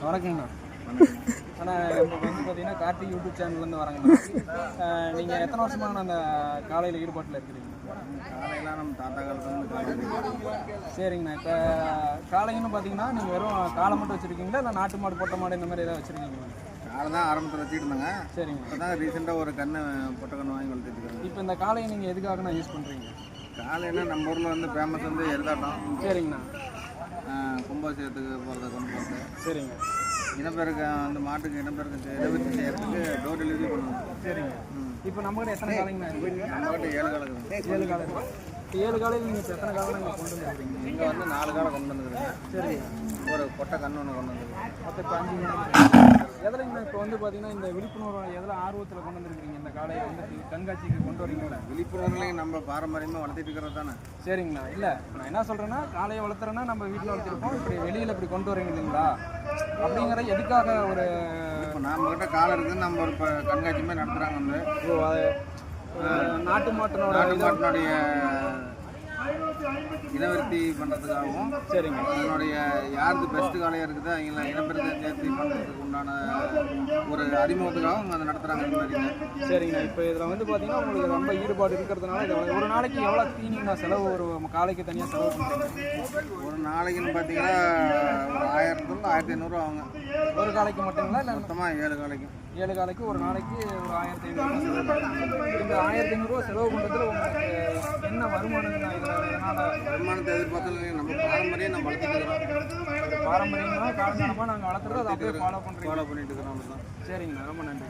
வணக்கங்கண்ணா. அண்ணா இப்போ வந்து பார்த்தீங்கன்னா கார்த்திக் யூடியூப் சேனல்லேருந்து வரேங்கண்ணா. நீங்கள் எத்தனை வருஷமாக அந்த காலையில் ஈடுபாட்டில் இருக்கிறீங்க? காலையெல்லாம் நம்ம தாத்தா காலத்துல சரிங்கண்ணா. இப்போ காலைன்னு பார்த்தீங்கன்னா நீங்கள் வெறும் காலை மட்டும் வச்சுருக்கீங்களா இல்லை நாட்டு மாடு பொட்டை மாடு இந்த மாதிரி ஏதாவது வச்சுருக்கீங்களா? காலை தான் ஆரம்பத்தில் வச்சுட்டு இருந்தாங்க. சரிங்க. இப்போ தான் ரீசெண்டாக ஒரு கன்று பொட்டை கன்று வாங்கி வளர்த்துட்டு. இப்போ இந்த காலையை நீங்கள் எதுக்காகண்ணா யூஸ் பண்ணுறீங்க? காலைன்னா நம்ம ஊரில் வந்து ஃபேமஸ் வந்து எருதாட்டம். சரிங்கண்ணா. கும்பாபிஷேகத்துக்கு போகிறத கொண்டு போகிறது. சரிங்க. இனப்பெருக்க வந்து மாட்டுக்கு இனப்பெருக்க இனவெற்றி செய்யறதுக்கு டோர் டெலிவரி பண்ணுவோம். சரிங்க. இப்போ நம்மகிட்ட எத்தனை காலைங்கண்ணா இருக்குது? நம்மகிட்ட 7 காலம் இருக்குது. 7 காலம் இருக்குது. 7 காலையில் நீங்கள் இப்போ எத்தனை காலம் நீங்கள் கொண்டு வந்துருக்கீங்க? இங்கே வந்து 4 காலம் கொண்டு வந்துருக்குறேன். சரி. ஒரு பொட்டை கன்று ஒன்று கொண்டு வந்துருக்கேன். அப்போ இப்போ 5 காலம் எதுலைங்கண்ணா இப்போ வந்து பார்த்தீங்கன்னா இந்த விழிப்புணர்வு எதில் ஆர்வத்தில் கொண்டு வந்துருக்கீங்க? இந்த காலையை வந்து கண்காட்சிக்கு கொண்டு வரீங்களா? விழிப்புணர்வுலையும் நம்ம பாரம்பரியமாக வளர்த்திட்டு இருக்கிறது தானே. சரிங்கண்ணா. இல்லை நான் என்ன சொல்கிறேன்னா காலையை வளர்த்துறேன்னா நம்ம வீட்டில் வளர்த்துருப்போம், இப்படி வெளியில் இப்படி கொண்டு வரீங்க இல்லைங்களா அப்படிங்கிற எதுக்காக ஒரு இப்போ நம்மக்கிட்ட காலம் இருக்குதுன்னு நம்ம ஒரு இப்போ கண்காட்சி மாதிரி நடத்துகிறாங்க. வந்து நாட்டு மாட்டினுடைய இனவெருத்தி பண்ணுறதுக்காகவும், சரிங்க, அதனுடைய யாருக்கு பெஸ்ட்டு காலையாக இருக்குது அவங்கள இனப்பெருக்கத்தை சேர்த்து பண்ணுறதுக்கு உண்டான ஒரு அறிமுகத்துக்காகவும் அதை நடத்துகிறாங்க இந்த மாதிரி. சரிங்கண்ணா. இப்போ இதில் வந்து பார்த்தீங்கன்னா உங்களுக்கு ரொம்ப ஈடுபாடு இருக்கிறதுனால இது ஒரு நாளைக்கு எவ்வளோ தீனிங்கண்ணா செலவு? ஒரு காலைக்கு தனியாக செலவு பண்ணுறீங்க? ஒரு நாளைக்குன்னு பார்த்தீங்கன்னா ஒரு 1000 1500 ஆகுங்க. ஒரு காலைக்கு மட்டுங்களா இல்லை மொத்தமாக 7 காலைக்கும்? 7 காலைக்கு ஒரு நாளைக்கு ஒரு 1500 செலவு பண்ணுறீங்க. இந்த 1500 செலவு பண்ணுறதுல உங்களுக்கு என்ன வருமானங்கண்ணா? இதனால் வருமானத்தை எதிர்பார்த்து நம்ம பாரம்பரியம் நம்ம வளர்த்துட்டு இருக்கிறோம். பாரம்பரியமாக காலங்காலமாக நாங்கள் வளர்த்துறது அதை அப்படியே ஃபாலோ பண்ணிட்டு இருக்கிறோம். சரிங்கண்ணா. ரொம்ப நன்றி.